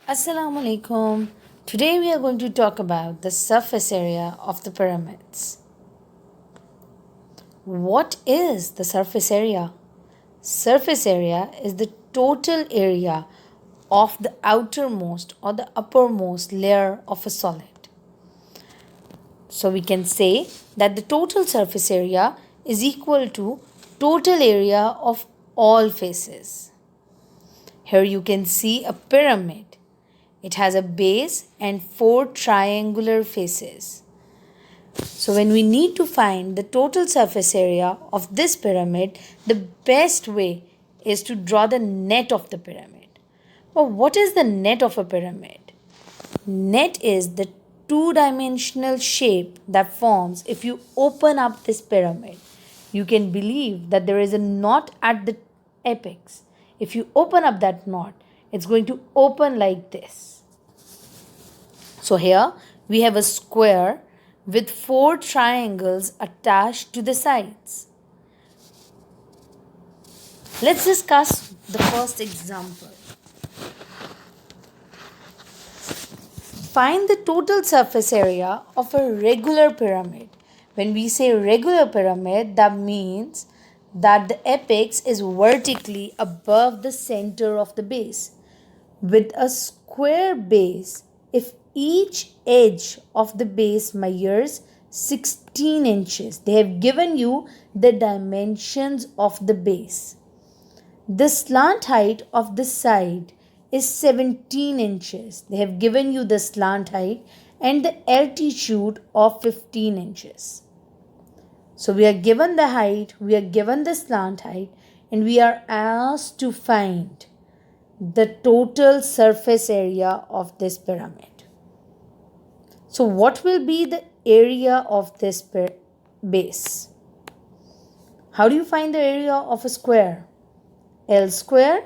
Assalamu alaikum. Today we are going to talk about the surface area of the pyramids. What is the surface area? Surface area is the total area of the outermost or the uppermost layer of a solid. So we can say that the total surface area is equal to total area of all faces. Here you can see a pyramid. It has a base and four triangular faces. So when we need to find the total surface area of this pyramid, the best way is to draw the net of the pyramid. Well, what is the net of a pyramid? Net is the two-dimensional shape that forms if you open up this pyramid. You can believe that there is a knot at the apex. If you open up that knot, it's going to open like this. So here we have a square with four triangles attached to the sides. Let's discuss the first example. Find the total surface area of a regular pyramid. When we say regular pyramid, that means that the apex is vertically above the center of the base. With a square base, if each edge of the base measures 16 inches, they have given you the dimensions of the base. The slant height of the side is 17 inches. They have given you the slant height and the altitude of 15 inches. So we are given the height, we are given the slant height, and we are asked to find the total surface area of this pyramid. So what will be the area of this base? How do you find the area of a square? L square,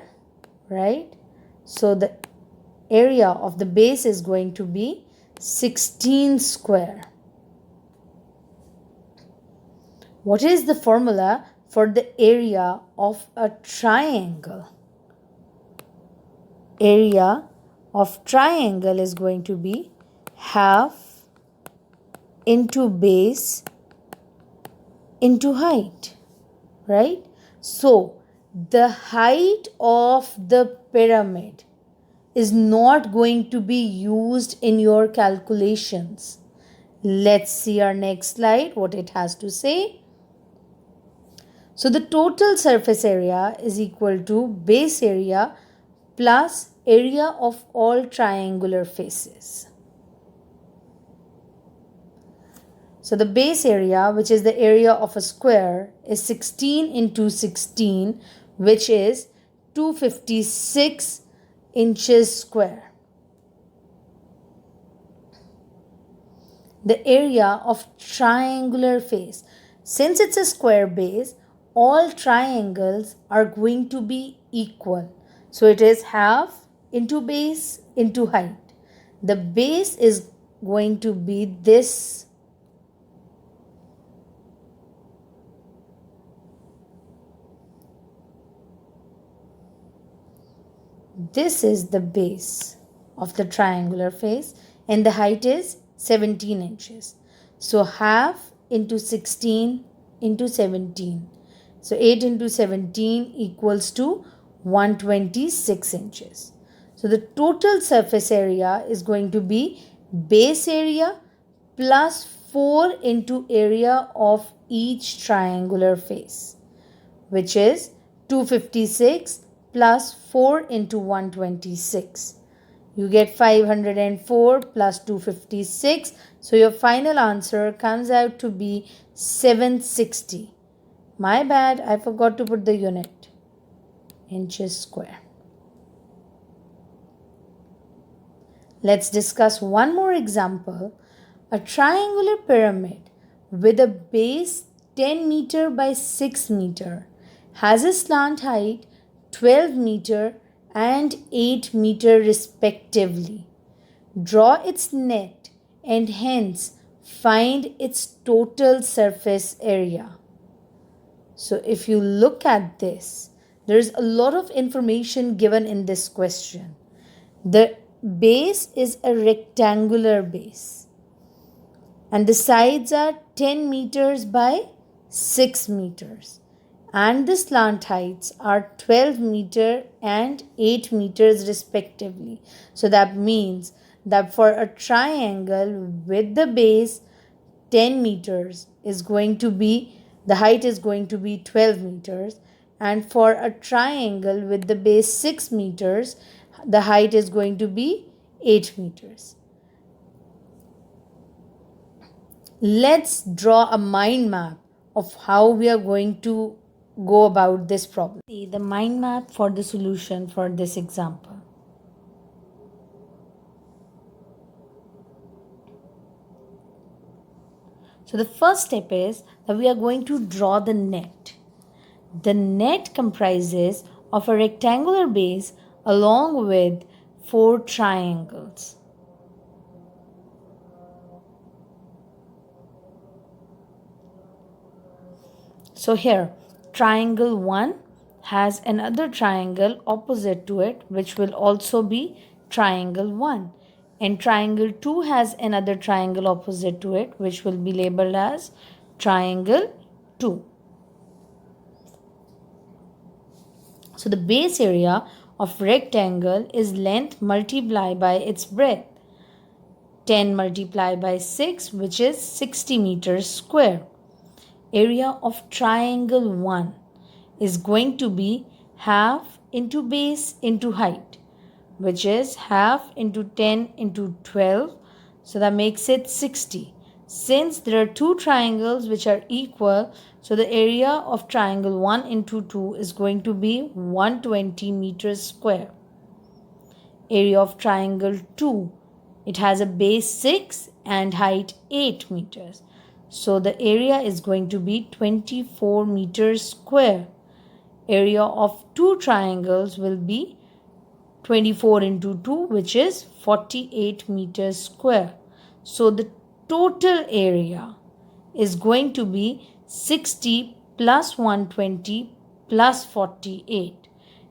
right? So the area of the base is going to be 16 square. What is the formula for the area of a triangle? Area of triangle is going to be half into base into height, right? So the height of the pyramid is not going to be used in your calculations. Let's see our next slide, what it has to say. So the total surface area is equal to base area plus area of all triangular faces. So the base area, which is the area of a square, is 16 into 16, which is 256 inches square. The area of triangular face. Since it's a square base, all triangles are going to be equal. So it is half into base into height. The base is going to be this. This is the base of the triangular face and the height is 17 inches. So half into 16 into 17. So 8 into 17 equals to 126 inches. So the total surface area is going to be base area plus 4 into area of each triangular face, which is 256 plus 4 into 126. You get 504 plus 256. So your final answer comes out to be 760. My bad, I forgot to put the unit. Inches square. Let's discuss one more example. A triangular pyramid with a base 10 meter by 6 meter has a slant height 12 meter and 8 meter respectively. Draw its net and hence find its total surface area. So if you look at this, there is a lot of information given in this question. The base is a rectangular base and the sides are 10 meters by 6 meters and the slant heights are 12 meter and 8 meters respectively. So that means that for a triangle with the base 10 meters is going to be, the height is going to be 12 meters, and for a triangle with the base 6 meters the height is going to be 8 meters. Let's draw a mind map of how we are going to go about this problem. See the mind map for the solution for this example. So the first step is that we are going to draw the net. The net comprises of a rectangular base along with 4 triangles. So here, triangle 1 has another triangle opposite to it, which will also be triangle 1. And triangle 2 has another triangle opposite to it, which will be labeled as triangle 2. So the base area of rectangle is length multiplied by its breadth. 10 multiplied by 6, which is 60 meters square. Area of triangle 1 is going to be half into base into height, which is half into 10 into 12. So that makes it 60. Since there are two triangles which are equal, so the area of triangle 1 into 2 is going to be 120 meters square. Area of triangle 2, it has a base 6 and height 8 meters. So the area is going to be 24 meters square. Area of two triangles will be 24 into 2, which is 48 meters square. So the total area is going to be 60 plus 120 plus 48.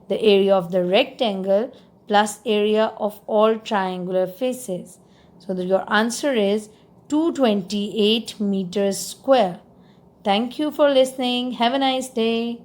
The area of the rectangle plus area of all triangular faces. So your answer is 228 meters square. Thank you for listening. Have a nice day.